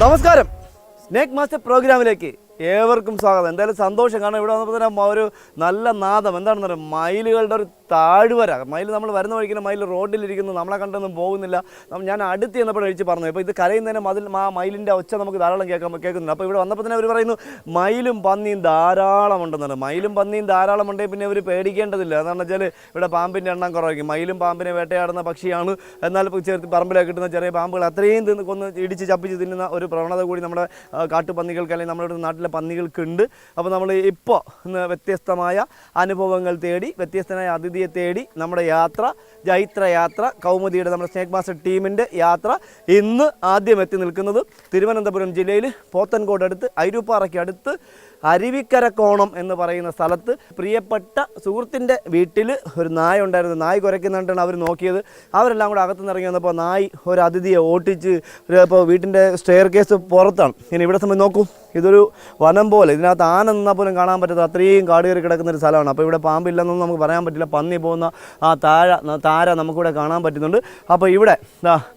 നമസ്കാരം, snake master പ്രോഗ്രാമിലേക്ക് ഏവർക്കും സ്വാഗതം. എന്തായാലും സന്തോഷം, കാരണം ഇവിടെ വന്നപ്പോൾ തന്നെ ഒരു നല്ല നാദം. എന്താണെന്ന് പറയുക, മയിലുകളുടെ ഒരു താഴ്വര. മയിൽ നമ്മൾ വരുന്ന വഴിക്കുന്ന മയിൽ റോഡിലിരിക്കുന്നു, നമ്മളെ കണ്ടൊന്നും പോകുന്നില്ല. ഞാൻ അടുത്ത് ചെന്നപ്പോൾ കഴിച്ച് പറഞ്ഞു. ഇപ്പോൾ ഇത് കരയുന്നതിന് മയിലിൻ്റെ ഒച്ച നമുക്ക് ധാരാളം കേൾക്കുന്നുണ്ട്. അപ്പോൾ ഇവിടെ വന്നപ്പോൾ തന്നെ അവർ പറയുന്നു മയിലും പന്നിയും ധാരാളം ഉണ്ടെന്നാണ്. മയിലും പന്നിയും ധാരാളം ഉണ്ടെങ്കിൽ പിന്നെ അവർ പേടിക്കേണ്ടതില്ല. എന്താണെന്ന് വെച്ചാൽ ഇവിടെ പാമ്പിൻ്റെ എണ്ണം കുറവായിരിക്കും. മയിലും പാമ്പിനെ വേട്ടയാടുന്ന പക്ഷിയാണ്. എന്നാൽ ചേർത്ത് പറമ്പിലൊക്കെ കിട്ടുന്ന ചെറിയ പാമ്പുകൾ അത്രയും കൊന്ന് ഇടിച്ച് ചപ്പിച്ച് തിന്നുന്ന ഒരു പ്രവണത കൂടി നമ്മുടെ കാട്ടുപന്നികൾക്ക് അല്ലെങ്കിൽ നമ്മുടെ നാട്ടിലെ പന്നികൾക്കുണ്ട്. അപ്പോൾ നമ്മൾ ഇപ്പോൾ വ്യത്യസ്തമായ അനുഭവങ്ങൾ തേടി, വ്യത്യസ്തനായ അതിഥിയെ തേടി നമ്മുടെ യാത്ര, ജൈത്രയാത്ര, കൗമുദിയുടെ നമ്മുടെ സ്നേക്ക് മാസ്റ്റർ ടീമിൻ്റെ യാത്ര ഇന്ന് ആദ്യം എത്തി നിൽക്കുന്നത് തിരുവനന്തപുരം ജില്ലയിൽ പോത്തൻകോട് അടുത്ത് ഐരൂപ്പാറയ്ക്ക് അടുത്ത് അരുവിക്കരക്കോണം എന്ന് പറയുന്ന സ്ഥലത്ത് പ്രിയപ്പെട്ട സുഹൃത്തിൻ്റെ വീട്ടിൽ ഒരു നായ ഉണ്ടായിരുന്നു. നായ് കുരയ്ക്കുന്നിട്ടാണ് അവർ നോക്കിയത്. അവരെല്ലാം കൂടെ അകത്തുനിന്ന് ഇറങ്ങി വന്നപ്പോൾ നായ് ഒരു അതിഥിയെ ഓട്ടിച്ച് ഇപ്പോൾ വീട്ടിൻ്റെ സ്റ്റെയർ കേസ് പുറത്താണ്. ഇനി ഇവിടെ സമയം നോക്കൂ, ഇതൊരു വനം പോലെ, ഇതിനകത്ത് ആന നിന്നാൽ പോലും കാണാൻ പറ്റാത്ത അത്രയും കാട് കയറി കിടക്കുന്നൊരു സ്ഥലമാണ്. അപ്പോൾ ഇവിടെ പാമ്പില്ലെന്നൊന്നും നമുക്ക് പറയാൻ പറ്റില്ല. പന്നി പോകുന്ന ആ താര നമുക്കിവിടെ കാണാൻ പറ്റുന്നുണ്ട്. അപ്പോൾ ഇവിടെ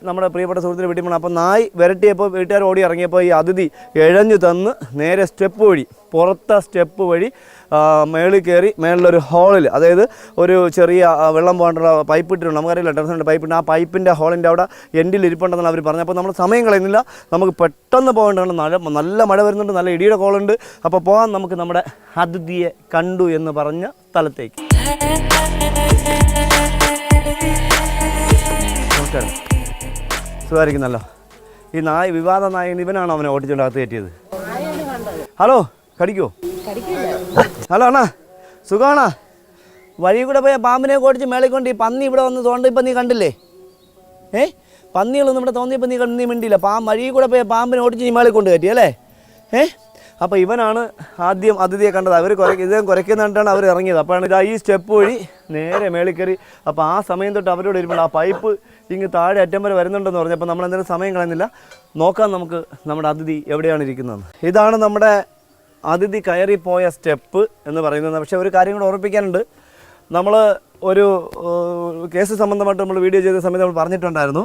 നമ്മുടെ പ്രിയപ്പെട്ട സുഹൃത്തിൻ്റെ വീട്ടിൽ പോകണം. അപ്പോൾ നായ് വിരട്ടിയപ്പോൾ വീട്ടുകാർ ഓടി ഇറങ്ങിയപ്പോൾ ഈ അതിഥി ഇഴഞ്ഞു തന്ന് നേരെ സ്റ്റെപ്പ് വഴി, പുറത്തെ സ്റ്റെപ്പ് വഴി മേളിൽ കയറി മേളിലൊരു ഹോളിൽ, അതായത് ഒരു ചെറിയ വെള്ളം പോകേണ്ട പൈപ്പ് ഇട്ടിട്ടുണ്ട്. നമുക്കറിയില്ല, ടെറസിൻ്റെ പൈപ്പിട്ട് ആ പൈപ്പിൻ്റെ ഹോളിൻ്റെ അവിടെ എൻഡിൽ ഇരിപ്പുണ്ടെന്നാണ് അവർ പറഞ്ഞത്. അപ്പോൾ നമ്മൾ സമയം കളയുന്നില്ല, നമുക്ക് പെട്ടെന്ന് പോകേണ്ടതാണ്. നല്ല മഴ വരുന്നുണ്ട്, നല്ല ഇടിയുടെ കോളുണ്ട്. അപ്പോൾ പോകാൻ നമുക്ക് നമ്മുടെ അതിഥിയെ കണ്ടു എന്ന് പറഞ്ഞ സ്ഥലത്തേക്ക്. നമസ്കാരം, സുഖമായിരിക്കുന്നല്ലോ. ഈ നായ്, വിവാദ നായകൻ ഇവനാണോ അവനെ ഓട്ടിച്ചുകൊണ്ട് അകത്ത് കയറ്റിയത്? ഹലോ, കടിക്കോ? ഹലോ അണ്ണാ, സുഖമാണാ? വഴി കൂടെ പോയ പാമ്പിനെ ഓടിച്ച് മേളിക്കൊണ്ട് ഈ പന്നി ഇവിടെ വന്ന് തോണ്ടിപ്പോൾ നീ കണ്ടില്ലേ? പന്നികളൊന്നും ഇവിടെ തോന്നിയപ്പോൾ നീ മിണ്ടിയില്ല. വഴി കൂടെ പോയ പാമ്പിനെ ഓടിച്ച് നീ മേളിൽ കൊണ്ട് കയറ്റി അല്ലേ? അപ്പോൾ ഇവനാണ് ആദ്യം അതിഥിയെ കണ്ടത്. അവർ ഇദ്ദേഹം കുരയ്ക്കുന്നിട്ടാണ് അവർ ഇറങ്ങിയത്. അപ്പോഴാണ് ഇതാ ഈ സ്റ്റെപ്പ് വഴി നേരെ മേളിൽ കയറി. അപ്പോൾ ആ സമയം തൊട്ട് അവരോട് വരുമ്പോൾ ആ പൈപ്പ് ഇങ്ങ് താഴെ അറ്റം വരെ വരുന്നുണ്ടെന്ന് പറഞ്ഞപ്പോൾ നമ്മൾ എന്തെങ്കിലും സമയം കളയുന്നില്ല, നോക്കാം നമുക്ക് നമ്മുടെ അതിഥി എവിടെയാണ് ഇരിക്കുന്നത്. ഇതാണ് നമ്മുടെ അതിഥി കയറിപ്പോയ സ്റ്റെപ്പ് എന്ന് പറയുന്നത്. പക്ഷേ ഒരു കാര്യം കൂടെ ഓർമ്മിപ്പിക്കാനുണ്ട്. നമ്മൾ ഒരു കേസ് സംബന്ധമായിട്ട് നമ്മൾ വീഡിയോ ചെയ്ത സമയത്ത് നമ്മൾ പറഞ്ഞിട്ടുണ്ടായിരുന്നു,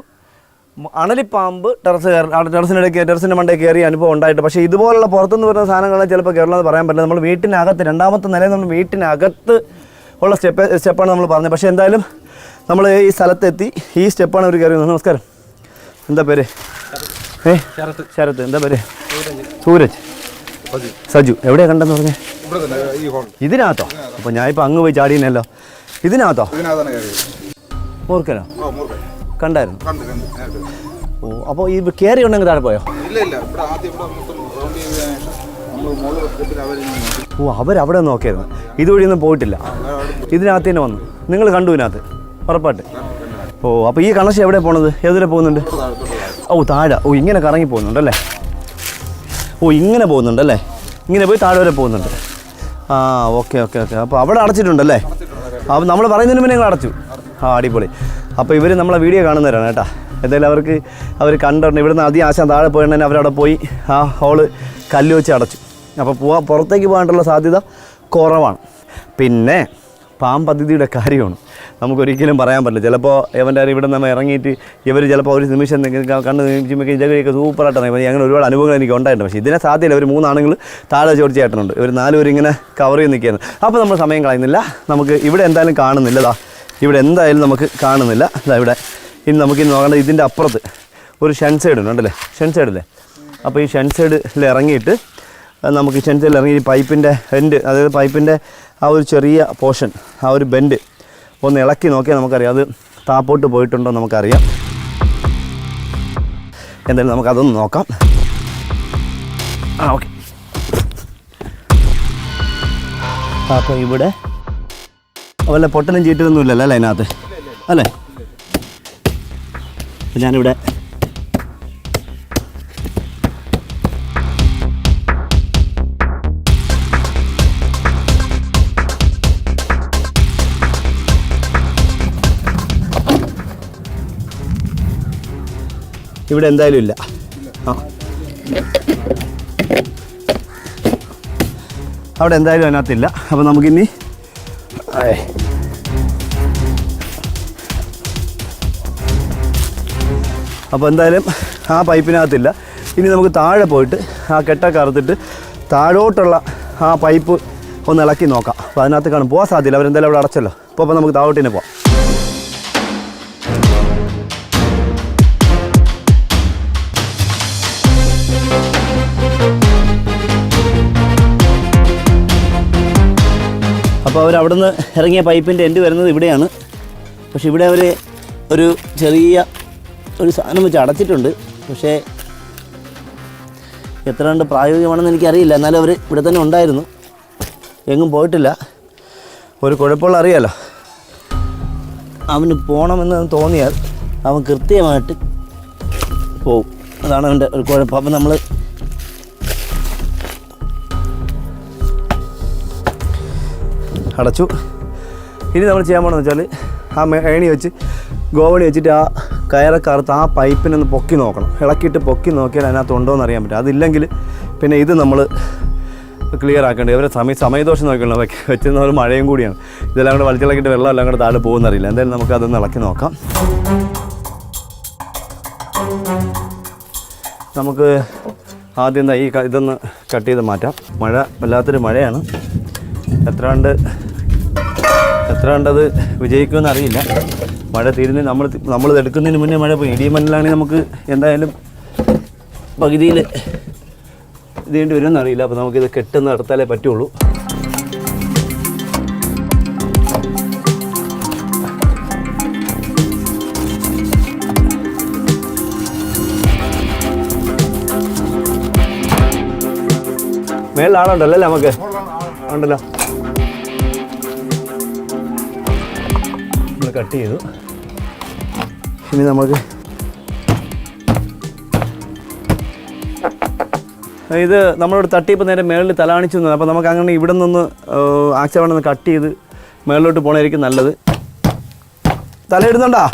അണലിപ്പാമ്പ് ടെറസിൻ്റെ മണ്ടയിൽ കയറിയ അനുഭവം ഉണ്ടായിട്ട്. പക്ഷേ ഇതുപോലുള്ള പുറത്തുനിന്ന് വരുന്ന സാധനങ്ങളെ ചിലപ്പോൾ കയറണമെന്ന് പറയാൻ പറ്റില്ല. നമ്മൾ വീട്ടിനകത്ത്, രണ്ടാമത്തെ നിലയിൽ നമ്മൾ വീട്ടിനകത്ത് ഉള്ള സ്റ്റെപ്പാണ് നമ്മൾ പറഞ്ഞത്. പക്ഷേ എന്തായാലും നമ്മൾ ഈ സ്ഥലത്തെത്തി. ഈ സ്റ്റെപ്പാണ് അവർ കയറിയത്. നമസ്കാരം, എന്താ പേര്? ശരത്ത്. എന്താ പേര്? സൂരജ്. സജു. എവിടെയാണ് കണ്ടെന്ന് പറഞ്ഞേ? ഇതിനകത്തോ? അപ്പോൾ ഞാൻ ഇപ്പോൾ അങ്ങ് പോയി ചാടിയല്ലോ. ഇതിനകത്തോ? മൂർക്കനോ? കണ്ടായിരുന്നു. ഓ, അപ്പോൾ ഈ കയറി ഉണ്ടെങ്കിൽ താഴെ പോയോ? ഓ, അവരവിടെ നോക്കിയായിരുന്നു, ഇതുവഴിയൊന്നും പോയിട്ടില്ല. ഇതിനകത്ത് തന്നെ വന്നു. നിങ്ങൾ കണ്ടു ഇതിനകത്ത് ഉറപ്പായിട്ട്? ഓ, അപ്പോൾ ഈ കണക്ഷൻ എവിടെ പോണത്? ഏതിലെ പോകുന്നുണ്ട്? ഓ, താഴെ. ഓ, ഇങ്ങനെ കറങ്ങി പോകുന്നുണ്ടല്ലേ? ഓ, ഇങ്ങനെ പോകുന്നുണ്ടല്ലേ? ഇങ്ങനെ പോയി താഴെ വരെ പോകുന്നുണ്ട്. ആ, ഓക്കെ. അപ്പോൾ അവിടെ അടച്ചിട്ടുണ്ടല്ലേ? അപ്പോൾ നമ്മൾ പറയുന്നതിന് മുന്നേ നിങ്ങൾ അടച്ചു. ആ, അടിപൊളി. അപ്പോൾ ഇവർ നമ്മളെ വീഡിയോ കാണുന്നവരാണ് കേട്ടോ. എന്തായാലും അവർ കണ്ടിട്ടുണ്ട്. ഇവിടുന്ന് അധികം ആശാൻ താഴെ പോയിട്ടുണ്ടെങ്കിൽ അവരവിടെ പോയി ആ ഹോള് കല്ല് വെച്ച് അടച്ചു. അപ്പോൾ പുറത്തേക്ക് പോകാനുള്ള സാധ്യത കുറവാണ്. പിന്നെ പാമ്പതിഥിയുടെ കാര്യമാണ്, നമുക്കൊരിക്കലും പറയാൻ പറ്റില്ല. ചിലപ്പോൾ ഇവൻ്റെ ഇവിടെ നമ്മൾ ഇറങ്ങിയിട്ട് ഇവർ ചിലപ്പോൾ ഒരു നിമിഷം കണ്ണ് നിമിഷമൊക്കെ ഇതൊക്കെ സൂപ്പറായിട്ടാണ്. അങ്ങനെ ഒരുപാട് അനുഭവങ്ങൾ എനിക്ക് ഉണ്ടായിട്ടുണ്ട്. പക്ഷേ ഇതിനെ സാധ്യതയില്ല. ഒരു 3 ആണുങ്ങൾ താഴെ ചോദിച്ച് ചേട്ടനുണ്ട്, ഇവർ 4 പേര് ഇങ്ങനെ കവർ ചെയ്ത് നിൽക്കുകയാണ്. അപ്പോൾ നമ്മൾ സമയം കളയുന്നില്ല. നമുക്ക് ഇവിടെ എന്തായാലും കാണുന്നില്ല. ഇവിടെ എന്തായാലും നമുക്ക് കാണുന്നില്ല. ഇവിടെ ഇനി നമുക്കിനി നോക്കേണ്ടത് ഇതിൻ്റെ അപ്പുറത്ത് ഒരു ഷൻ സൈഡ് ഉണ്ടല്ലേ? ഷൻ സൈഡല്ലേ? അപ്പോൾ ഈ ഷൻ സൈഡിൽ ഇറങ്ങിയിട്ട് നമുക്ക് ഷൻ സൈഡിൽ ഇറങ്ങി ഈ പൈപ്പിൻ്റെ എൻഡ്, അതായത് പൈപ്പിൻ്റെ ആ ഒരു ചെറിയ പോർഷൻ, ആ ഒരു ബെൻഡ് ഒന്ന് ഇളക്കി നോക്കിയാൽ നമുക്കറിയാം അത് താപ്പോട്ട് പോയിട്ടുണ്ടോ നമുക്കറിയാം. എന്തായാലും നമുക്കതൊന്ന് നോക്കാം. ഓക്കെ. അപ്പോൾ ഇവിടെ വല്ല പൊട്ടനും ചീറ്റൊന്നും ഇല്ലല്ലോ അല്ലേ അതിനകത്ത്? അല്ലേ? ഞാനിവിടെ എന്തായാലും ഇല്ല. ആ, അവിടെ എന്തായാലും അതിനകത്തില്ല. അപ്പോൾ നമുക്കിനി അപ്പോൾ എന്തായാലും ആ പൈപ്പിനകത്തില്ല. ഇനി നമുക്ക് താഴെ പോയിട്ട് ആ കെട്ടൊക്കെ അറുത്തിട്ട് താഴോട്ടുള്ള ആ പൈപ്പ് ഒന്ന് ഇളക്കി നോക്കാം. അപ്പോൾ അതിനകത്ത് കാണും പോകാൻ സാധ്യത, അവരെന്തായാലും അവിടെ അടച്ചല്ലോ. അപ്പോൾ നമുക്ക് താഴോട്ടിനെ പോകാം. അപ്പോൾ അവരവിടെ നിന്ന് ഇറങ്ങിയ പൈപ്പിൻ്റെ എൻഡ് വരുന്നത് ഇവിടെയാണ്. പക്ഷെ ഇവിടെ അവർ ഒരു ചെറിയ ഒരു സാധനം വെച്ച് അടച്ചിട്ടുണ്ട്. പക്ഷേ എത്ര കണ്ട് പ്രായോഗികമാണെന്ന് എനിക്കറിയില്ല. എന്നാലും അവർ ഇവിടെ തന്നെ ഉണ്ടായിരുന്നു, എങ്ങും പോയിട്ടില്ല. ഒരു കുഴപ്പമുള്ള അറിയാലോ, അവന് പോകണമെന്ന് തോന്നിയാൽ അവൻ കൃത്യമായിട്ട് പോവും. അതാണ് അവൻ്റെ ഒരു കുഴപ്പം. അപ്പം നമ്മൾ അടച്ചു. ഇനി നമ്മൾ ചെയ്യാൻ പോകണമെന്ന് വെച്ചാൽ ആ ഏണി വെച്ച് ഗോവണി വെച്ചിട്ട് ആ കയറൊക്കെ അറുത്ത് ആ പൈപ്പിനൊന്ന് പൊക്കി നോക്കണം. ഇളക്കിയിട്ട് പൊക്കി നോക്കിയാൽ അതിനകത്ത് ഉണ്ടോ എന്ന് അറിയാൻ പറ്റും. അതില്ലെങ്കിൽ പിന്നെ ഇത് നമ്മൾ ക്ലിയർ ആക്കേണ്ടത്. ഇവരെ സമയദോഷം നോക്കണം. വെച്ചിരുന്ന ഒരു മഴയും കൂടിയാണ്. ഇതെല്ലാം കൂടെ വലിച്ചിളക്കിയിട്ട് വെള്ളം എല്ലാം കൂടെ താഴെ പോകുന്നറിയില്ല. എന്തായാലും നമുക്ക് അതൊന്ന് ഇളക്കി നോക്കാം. നമുക്ക് ആദ്യം ഈ ഇതൊന്ന് കട്ട് ചെയ്ത് മാറ്റാം. മഴ വല്ലാത്തൊരു മഴയാണ്. എത്ര കണ്ടത് വിജയിക്കുമെന്ന് അറിയില്ല. മഴ തീരുന്ന നമ്മളിത് എടുക്കുന്നതിന് മുന്നേ മഴ പോയി. ഇടിമണ്ണിലാണെങ്കിൽ നമുക്ക് എന്തായാലും പകുതിയിൽ ഇതേണ്ടി വരുമെന്ന് അറിയില്ല. അപ്പോൾ നമുക്കിത് കെട്ടുന്ന നടത്താലേ പറ്റുള്ളൂ. മേളിൽ ആളുണ്ടല്ലോ അല്ലേ? നമുക്ക് ഉണ്ടല്ലോ. നമ്മൾ കട്ട് ചെയ്തു. ഇനി നമുക്ക് ഇത് നമ്മളോട് തട്ടിയപ്പോൾ നേരെ മേളിൽ തലാണിച്ചു നിന്നത്. അപ്പോൾ നമുക്ക് അങ്ങനെ ഇവിടെ നിന്ന് ആക്സവണ്ണം കട്ട് ചെയ്ത് മേളിലോട്ട് പോകണമായിരിക്കും നല്ലത്. തലയിടുന്നുണ്ടോ?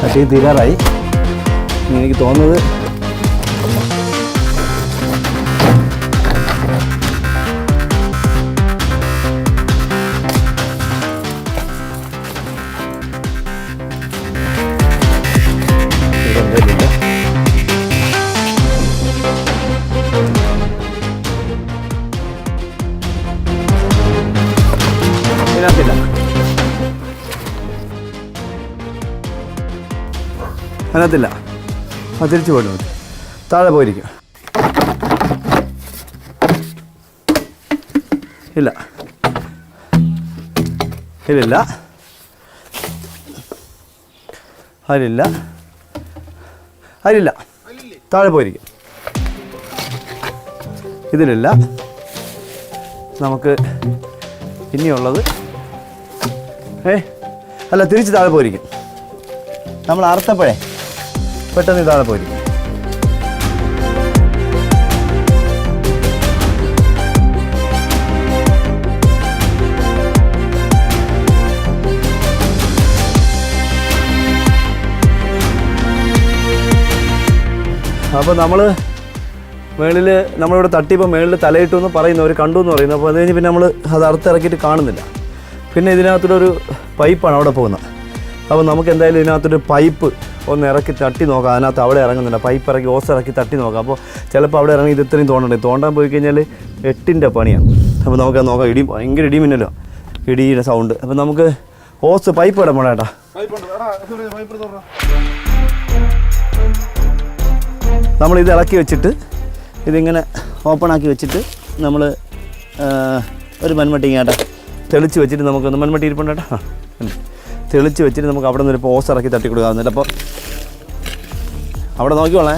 കട്ടി തീരാറായി എനിക്ക് തോന്നുന്നത്. ഇതിനകത്തില്ല. അതിനകത്തില്ല. അത് തിരിച്ചു പോയിട്ട് മതി. താഴെ പോയിരിക്കും. ഇല്ല ഇതിലില്ല. അതിലില്ല. അതിലില്ല. താഴെ പോയിരിക്കും. ഇതിലില്ല. നമുക്ക് ഇനിയുള്ളത് അല്ല, തിരിച്ച് താഴെ പോയിരിക്കും. നമ്മൾ അറുത്തപ്പോഴേ പെട്ടെന്ന് താഴെ പോയിരിക്കും. അപ്പോൾ നമ്മളിവിടെ തട്ടിയപ്പോൾ മേളിൽ തലയിട്ടു എന്ന് പറയുന്നു, അവർ കണ്ടു എന്ന് പറയുന്നു. അപ്പോൾ അത് കഴിഞ്ഞ് പിന്നെ നമ്മൾ അത് അറുത്തിറക്കിയിട്ട് കാണുന്നില്ല. പിന്നെ ഇതിനകത്തൊരു പൈപ്പാണ് അവിടെ പോകുന്നത്. അപ്പോൾ നമുക്ക് എന്തായാലും ഇതിനകത്തൊരു പൈപ്പ് ഒന്ന് ഇറക്കി തട്ടി നോക്കാം. അതിനകത്ത് അവിടെ ഇറങ്ങുന്നില്ല. പൈപ്പ് ഇറക്കി ഓസ് ഇറക്കി തട്ടി നോക്കാം. അപ്പോൾ ചിലപ്പോൾ അവിടെ ഇറങ്ങി ഇത് ഇത്രയും തോണ്ടാൻ പോയി കഴിഞ്ഞാൽ 8ൻ്റെ പണിയാണ്. അപ്പോൾ നമുക്കത് നോക്കാം. ഭയങ്കര ഇടിമിന്നല്ലോ, ഇടിയുടെ സൗണ്ട്. അപ്പോൾ നമുക്ക് ഓസ് പൈപ്പ് ഇടാൻ പോണ ഏട്ടാ. നമ്മളിത് ഇളക്കി വെച്ചിട്ട് ഇതിങ്ങനെ ഓപ്പണാക്കി വെച്ചിട്ട് നമ്മൾ ഒരു മൺമട്ടി ഇങ്ങേട്ടാ തെളിച്ച് വെച്ചിട്ട് നമുക്കൊന്ന് മൺമട്ടി ഇരിപ്പുണ്ടേട്ടാ. തെളിച്ച് വെച്ചിട്ട് നമുക്ക് അവിടെ നിന്ന് ഒരു ഓസ് ഇറക്കി തട്ടി കൊടുക്കാവുന്നില്ല. അപ്പോൾ അവിടെ നോക്കിക്കോളേ.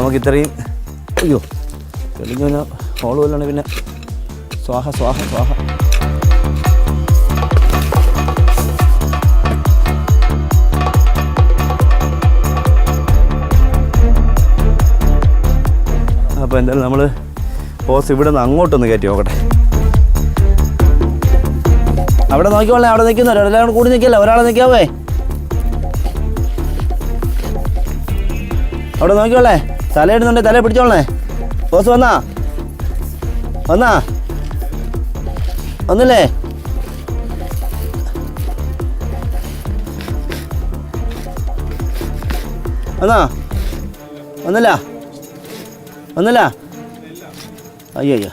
നമുക്ക് ഇത്രയും അയ്യോ തെളിഞ്ഞ പിന്നെ ഹോള് പോലാണ് പിന്നെ സ്വാഹ സ്വാഹ സ്വാഹ. അപ്പോൾ എന്തായാലും നമ്മൾ ഹോസ് ഇവിടെ നിന്ന് അങ്ങോട്ടൊന്ന് കയറ്റി നോക്കട്ടെ. അവിടെ നോക്കിക്കോളേ, അവിടെ നിൽക്കുന്നവരോ എല്ലാവരും കൂടി നിൽക്കില്ല, ഒരാളെ നിൽക്കാവേ. അവിടെ നോക്കിക്കോളേ, തലയിടുന്നുണ്ട്, തല പിടിച്ചോളേ. ഹോസ് വന്നാ ഒന്നില്ലേ? ഒന്നില്ല അയ്യോ.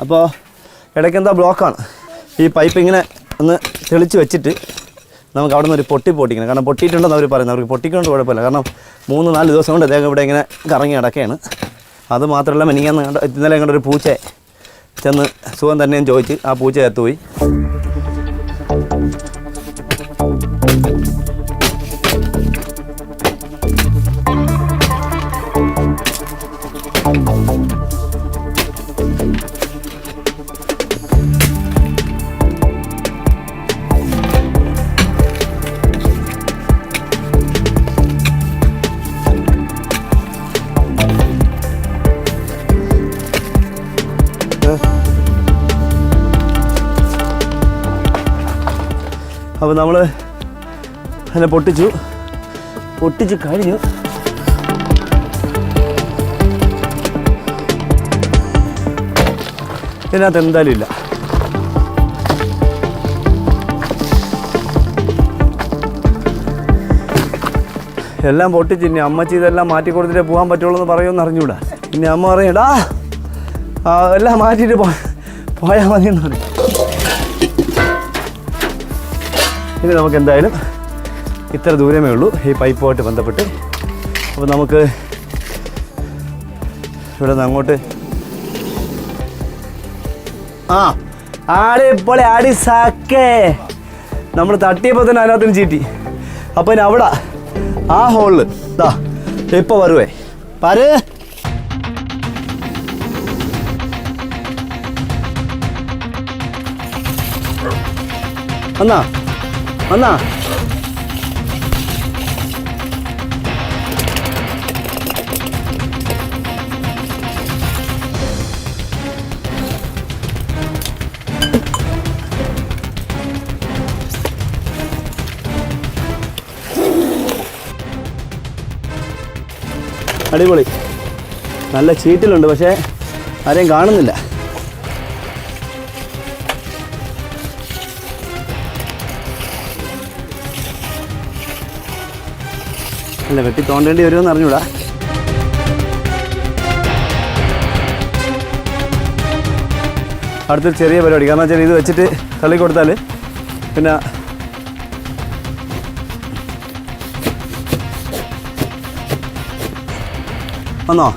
അപ്പോൾ ഇടയ്ക്കെന്താ ബ്ലോക്കാണ്. ഈ പൈപ്പ് ഇങ്ങനെ ഒന്ന് തെളിച്ച് വെച്ചിട്ട് നമുക്ക് അവിടെ നിന്ന് ഒരു പൊട്ടിക്കണം. കാരണം പൊട്ടിയിട്ടുണ്ടെന്ന് അവർ പറയുന്നത്. അവർക്ക് പൊട്ടിക്കൊണ്ട് കുഴപ്പമില്ല. കാരണം 3-4 ദിവസം കൊണ്ട് അദ്ദേഹം ഇവിടെ ഇങ്ങനെ കറങ്ങി കിടക്കുകയാണ്. അത് മാത്രമല്ല ഇന്നലെ കണ്ടൊരു പൂച്ച ചെന്ന് സുഖം തന്നെയും ചോദിച്ച് ആ പൂച്ച ചത്തുപോയി. അപ്പോൾ നമ്മൾ അതിനെ പൊട്ടിച്ചു കഴിഞ്ഞു. ഇതിനകത്ത് എന്തായാലും ഇല്ല. എല്ലാം പൊട്ടിച്ച് ഇനി അമ്മച്ചി ഇതെല്ലാം മാറ്റി കൊടുത്തിട്ടേ പോകാൻ പറ്റുള്ളൂ എന്ന് പറയുമെന്ന് അറിഞ്ഞൂടാ. ഇനി അമ്മ പറയടാ എല്ലാം മാറ്റിയിട്ട് പോയാൽ മതിയെന്ന് പറയും. ഇനി നമുക്ക് എന്തായാലും ഇത്ര ദൂരമേ ഉള്ളൂ ഈ പൈപ്പുമായിട്ട് ബന്ധപ്പെട്ട്. അപ്പോൾ നമുക്ക് ഇവിടെ നിന്ന് അങ്ങോട്ട് ആടി സാക്കേ നമ്മൾ തട്ടിയപ്പോൾ തന്നെ അതിനകത്തിന് ചീറ്റി. അപ്പോൾ ഇനി അവിടെ ആ ഹോളിൽ ഇപ്പോൾ വരുവേ പാര്. വന്നാ അടിപൊളി. നല്ല ചീറ്റിലുണ്ട്, പക്ഷേ ആരെയും കാണുന്നില്ല. അല്ല വെട്ടി തോണ്ടേണ്ടി വരുമെന്ന് അറിഞ്ഞൂടാ. അടുത്തൊരു ചെറിയ പരിപാടി. കാരണം വെച്ചാൽ ഇത് വെച്ചിട്ട് തള്ളി കൊടുത്താൽ പിന്നെ വന്നോ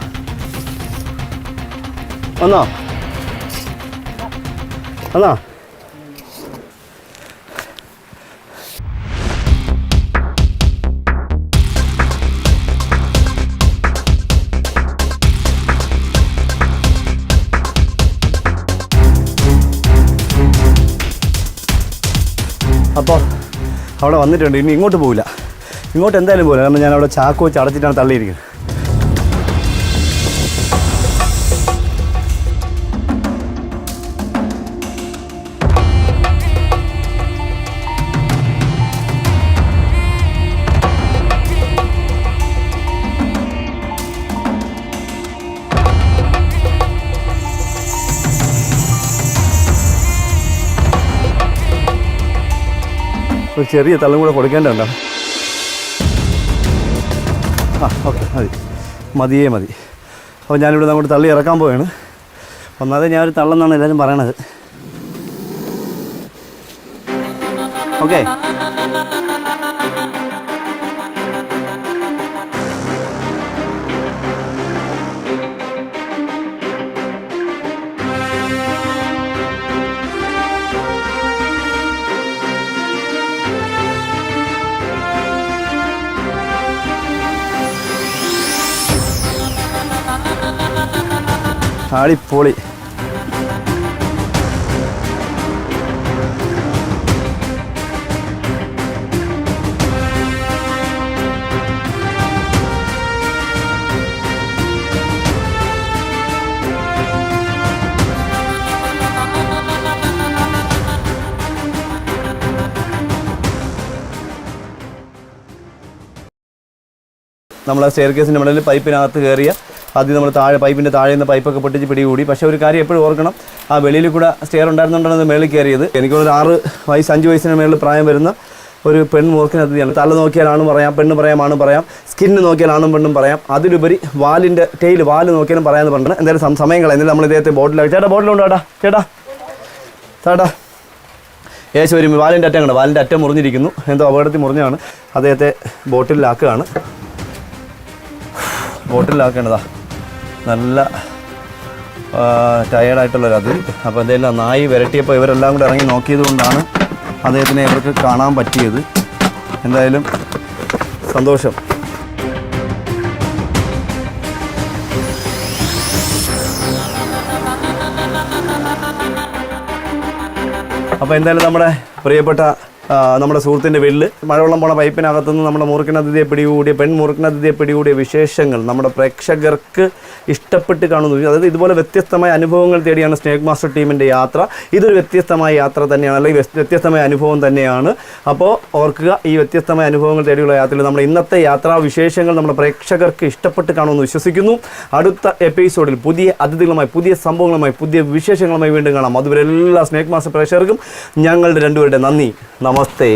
അപ്പോൾ അവിടെ വന്നിട്ടുണ്ട്. ഇനി ഇങ്ങോട്ട് പോവില്ല, ഇങ്ങോട്ട് എന്തായാലും പോകില്ല. കാരണം ഞാൻ അവിടെ ചാക്ക് വെച്ച് അടച്ചിട്ടാണ് തള്ളിയിരിക്കുന്നത്. ഒരു ചെറിയ തള്ളും കൂടെ കൊടുക്കേണ്ടതുണ്ടോ? ഓക്കെ മതി. അപ്പോൾ ഞാനിവിടെ അങ്ങോട്ട് തള്ളി ഇറക്കാൻ പോവുകയാണ്. ഒന്നാമത് ഞാനൊരു തള്ളെന്നാണ് എല്ലാവരും പറയണത്. ഓക്കെ അടിപൊളി. നമ്മൾ സ്റ്റെയർ കേസിൻ്റെ മുകളിൽ പൈപ്പിനകത്ത് കയറിയ ആദ്യം നമ്മൾ പൈപ്പിൻ്റെ താഴെ നിന്ന് പൈപ്പൊക്കെ പൊട്ടിച്ച് പിടികൂടി. പക്ഷേ ഒരു കാര്യം എപ്പോഴും ഓർക്കണം, ആ വെളിയിൽ കൂടെ സ്റ്റെയർ ഉണ്ടായിരുന്നുകൊണ്ടാണ് മേളിൽ കയറിയത്. എനിക്കൊരു 5 വയസ്സിന് മേളിൽ പ്രായം വരുന്ന ഒരു പെൺമൂർഖന് അതിഥിയാണ്. തല നോക്കിയാൽ ആണും പറയാം, പെണ്ണ് പറയാം, ആണും പറയാം, സ്കിന്ന് നോക്കിയാൽ ആണും പെണ്ണും പറയാം, അതിലുപരി വാലിൻ്റെ വാല് നോക്കിയാലും പറയാമെന്ന് പറഞ്ഞിട്ട് എന്തായാലും സമയം കളയുന്നില്ല. നമ്മൾ ഇദ്ദേഹത്തെ ബോട്ടിലാക്കി. ചേട്ടാ ബോട്ടിലുണ്ടോ? ചേട്ടാ യേശു വരും. വാലിൻ്റെ അറ്റം കണ്ടോ? വാലിൻ്റെ അറ്റം മുറിഞ്ഞിരിക്കുന്നു, എന്തോ അപകടത്തിൽ മുറിഞ്ഞാണ്. അദ്ദേഹത്തെ ബോട്ടിലാക്കുകയാണ്. ബോട്ടിലാക്കേണ്ടതാ, നല്ല ടയേർഡായിട്ടുള്ളൊരു അതിൽ. അപ്പോൾ എന്തായാലും നായി വിരട്ടിയപ്പോൾ ഇവരെല്ലാം കൂടെ ഇറങ്ങി നോക്കിയത് കൊണ്ടാണ് അദ്ദേഹത്തിനെ ഇവർക്ക് കാണാൻ പറ്റിയത്. എന്തായാലും സന്തോഷം. അപ്പോൾ എന്തായാലും നമ്മുടെ പ്രിയപ്പെട്ട നമ്മുടെ സുഹൃത്തിൻ്റെ വീട്ടിൽ മഴവെള്ളം പോണ പൈപ്പിനകത്തുനിന്ന് നമ്മുടെ മൂർഖനതിഥിയെ പിടികൂടിയ പെൺമൂർഖനതിഥിയെ പിടികൂടിയ വിശേഷങ്ങൾ നമ്മുടെ പ്രേക്ഷകർക്ക് ഇഷ്ടപ്പെട്ട് കാണുന്നു. അതായത് ഇതുപോലെ വ്യത്യസ്തമായ അനുഭവങ്ങൾ തേടിയാണ് സ്നേക് മാസ്റ്റർ ടീമിൻ്റെ യാത്ര. ഇതൊരു വ്യത്യസ്തമായ യാത്ര തന്നെയാണ്, അല്ലെങ്കിൽ വ്യത്യസ്തമായ അനുഭവം തന്നെയാണ്. അപ്പോൾ ഓർക്കുക, ഈ വ്യത്യസ്തമായ അനുഭവങ്ങൾ തേടിയുള്ള യാത്രയിൽ നമ്മുടെ ഇന്നത്തെ യാത്രാ വിശേഷങ്ങൾ നമ്മുടെ പ്രേക്ഷകർക്ക് ഇഷ്ടപ്പെട്ട് കാണുമെന്ന് വിശ്വസിക്കുന്നു. അടുത്ത എപ്പിസോഡിൽ പുതിയ അതിഥികളുമായി, പുതിയ സംഭവങ്ങളുമായി, പുതിയ വിശേഷങ്ങളുമായി വീണ്ടും കാണാം. അതുവരെ എല്ലാ സ്നേക് മാസ്റ്റർ പ്രേക്ഷകർക്കും ഞങ്ങളുടെ രണ്ടുപേരുടെ നന്ദി. നമസ്തേ.